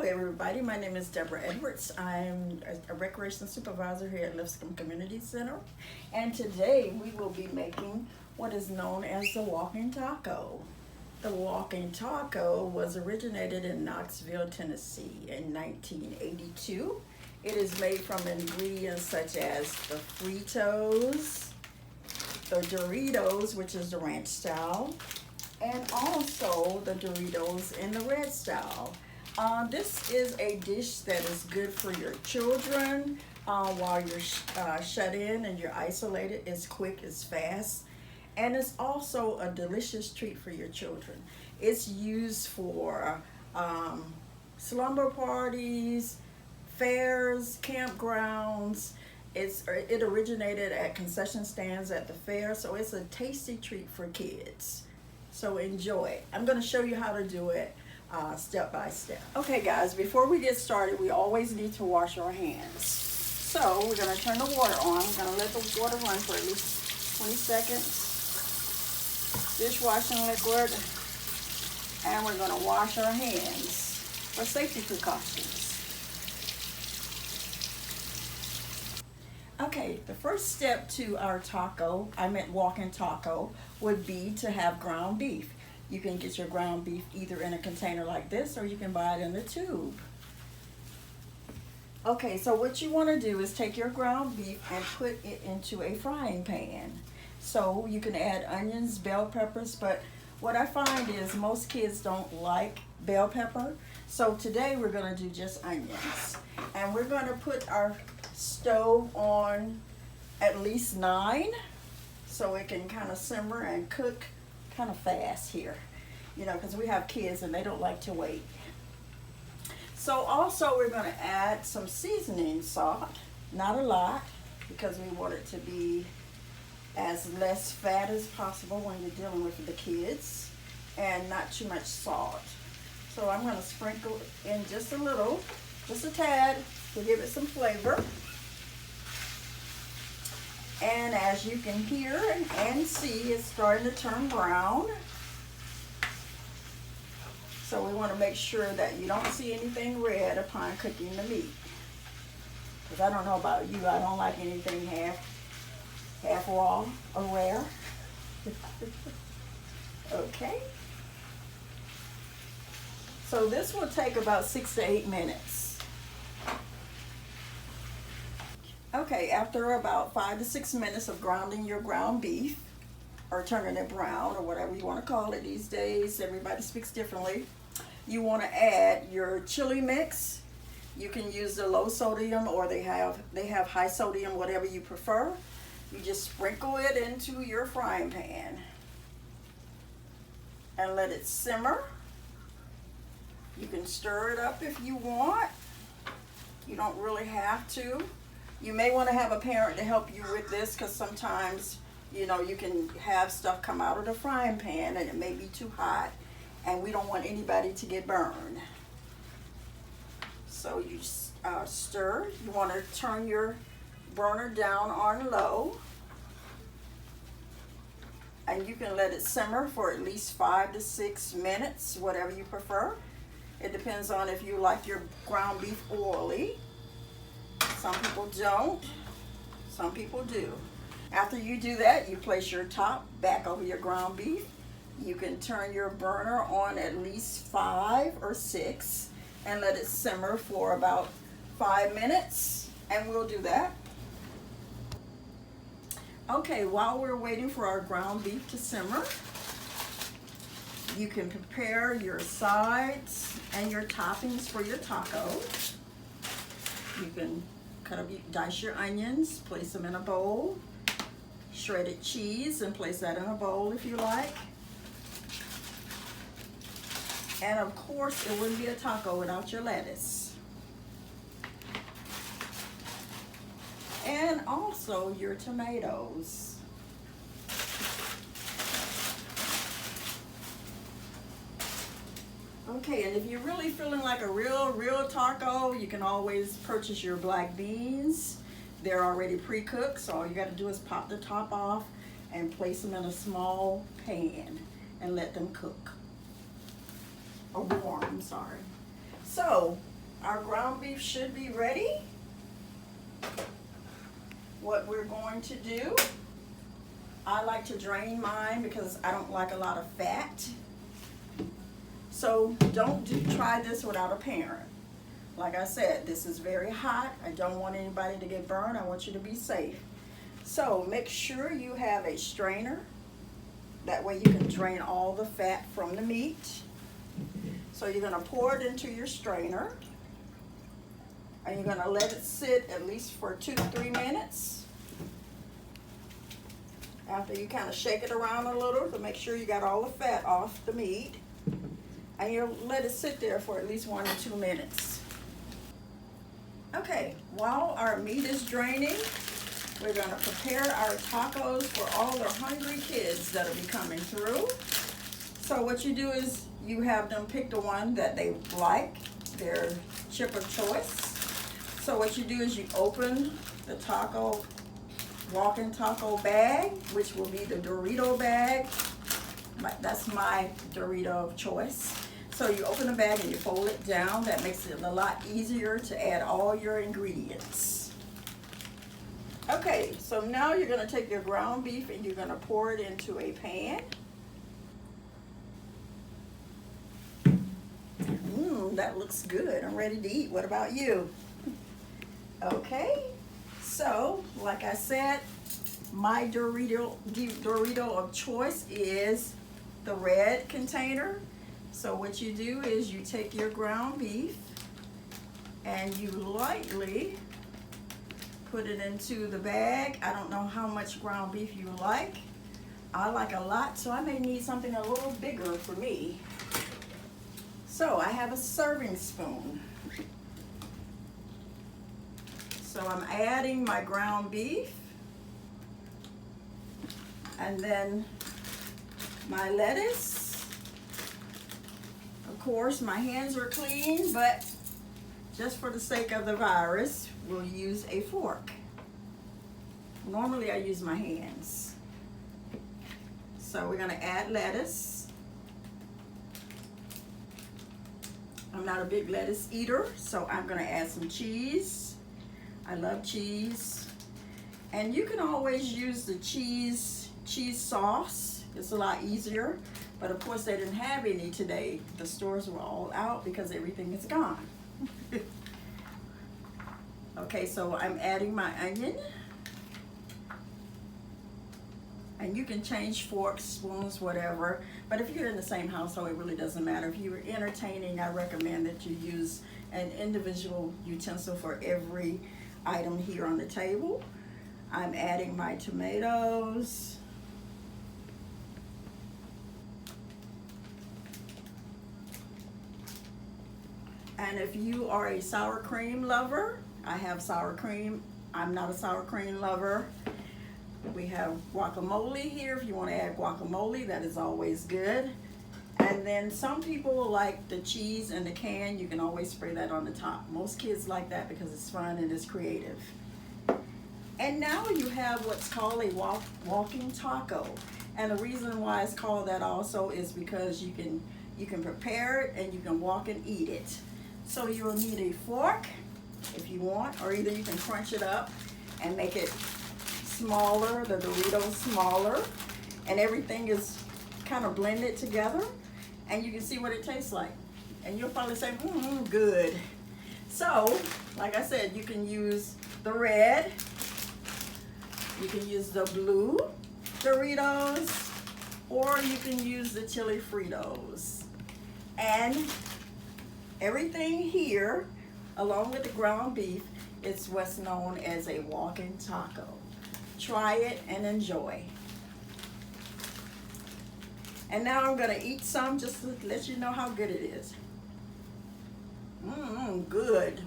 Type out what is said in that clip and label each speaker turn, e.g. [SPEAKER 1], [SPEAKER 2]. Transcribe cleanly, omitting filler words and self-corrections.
[SPEAKER 1] everybody, my name is Deborah Edwards. I'm a recreation supervisor here at Lipscomb Community Center, and today we will be making what is known as the walking taco. The walking taco was originated in Knoxville, Tennessee in 1982. It is made from ingredients such as the Fritos, the Doritos, which is the ranch style, and also the Doritos in the red style. This is a dish that is good for your children while you're shut in and you're isolated. It's quick, it's fast, and it's also a delicious treat for your children. It's used for slumber parties, fairs, campgrounds. It originated at concession stands at the fair, so it's a tasty treat for kids. So enjoy it. I'm going to show you how to do it step by step. Okay guys, before we get started, we always need to wash our hands. So we're going to turn the water on. We're going to let the water run for at least 20 seconds. Dishwashing liquid. And we're going to wash our hands for safety precautions. Okay, the first step to our taco, walking taco, would be to have ground beef. You can get your ground beef either in a container like this or you can buy it in the tube. Okay, so what you want to do is take your ground beef and put it into a frying pan. So you can add onions, bell peppers, but what I find is most kids don't like bell pepper. So today we're going to do just onions. And we're going to put our stove on at least 9 so it can kind of simmer and cook kind of fast here, you know, because we have kids and they don't like to wait. So also we're going to add some seasoning salt, not a lot, because we want it to be as less fat as possible when you're dealing with the kids, and not too much salt. So I'm going to sprinkle in just a little, just a tad, to give it some flavor. And as you can hear and see, it's starting to turn brown. So we want to make sure that you don't see anything red upon cooking the meat. Because I don't know about you, I don't like anything half raw or rare. Okay. So this will take about 6 to 8 minutes. Okay, after about 5 to 6 minutes of grounding your ground beef, or turning it brown, or whatever you want to call it these days, everybody speaks differently, you want to add your chili mix. You can use the low sodium, or they have high sodium, whatever you prefer. You just sprinkle it into your frying pan and let it simmer. You can stir it up if you want. You don't really have to. You may want to have a parent to help you with this, because sometimes, you know, you can have stuff come out of the frying pan and it may be too hot, and we don't want anybody to get burned. So you stir. You want to turn your burner down on low, and you can let it simmer for at least 5 to 6 minutes, whatever you prefer. It depends on if you like your ground beef oily. Some people don't, some people do. After you do that, you place your top back over your ground beef. You can turn your burner on at least 5 or 6 and let it simmer for about 5 minutes, and we'll do that. Okay, while we're waiting for our ground beef to simmer, you can prepare your sides and your toppings for your taco. You can dice your onions, place them in a bowl, shredded cheese, and place that in a bowl if you like. And of course, it wouldn't be a taco without your lettuce. And also your tomatoes. Okay, and if you're really feeling like a real taco, you can always purchase your black beans. They're already pre-cooked, so all you got to do is pop the top off and place them in a small pan and let them cook. Or warm, I'm sorry. So Our ground beef should be ready. What we're going to do, I like to drain mine because I don't like a lot of fat. So don't try this without a parent. Like I said, this is very hot. I don't want anybody to get burned. I want you to be safe. So make sure you have a strainer. That way you can drain all the fat from the meat. So you're gonna pour it into your strainer. And you're gonna let it sit at least for 2 to 3 minutes. After you kind of shake it around a little to make sure you got all the fat off the meat. And you'll let it sit there for at least 1 or 2 minutes. Okay, while our meat is draining, we're gonna prepare our tacos for all the hungry kids that'll be coming through. So what you do is you have them pick the one that they like, their chip of choice. So what you do is you open the walk-in taco bag, which will be the Dorito bag. That's my Dorito of choice. So you open the bag and you fold it down. That makes it a lot easier to add all your ingredients. Okay, so now you're gonna take your ground beef and you're gonna pour it into a pan. That looks good. I'm ready to eat. What about you? Okay, so like I said, my Dorito of choice is the red container. So what you do is you take your ground beef and you lightly put it into the bag. I don't know how much ground beef you like. I like a lot, so I may need something a little bigger for me. So I have a serving spoon. So I'm adding my ground beef and then my lettuce. Of course, my hands are clean, but just for the sake of the virus, we'll use a fork. Normally I use my hands. So we're gonna add lettuce. I'm not a big lettuce eater, so I'm gonna add some cheese. I love cheese. And you can always use the cheese sauce. It's a lot easier. But of course they didn't have any today. The stores were all out because everything is gone. Okay, so I'm adding my onion. And you can change forks, spoons, whatever. But if you're in the same household, it really doesn't matter. If you're entertaining, I recommend that you use an individual utensil for every item here on the table. I'm adding my tomatoes. And if you are a sour cream lover, I have sour cream. I'm not a sour cream lover. We have guacamole here. If you want to add guacamole, that is always good. And then some people like the cheese in the can. You can always spray that on the top. Most kids like that because it's fun and it's creative. And now you have what's called a walking taco. And the reason why it's called that also is because you can prepare it and you can walk and eat it. So you'll need a fork if you want, or either you can crunch it up and make it smaller, the Doritos smaller, and everything is kind of blended together, and you can see what it tastes like. And you'll probably say, good. So, like I said, you can use the red, you can use the blue Doritos, or you can use the chili Fritos. And everything here, along with the ground beef, is what's known as a walking taco. Try it and enjoy. And now I'm gonna eat some just to let you know how good it is. Good.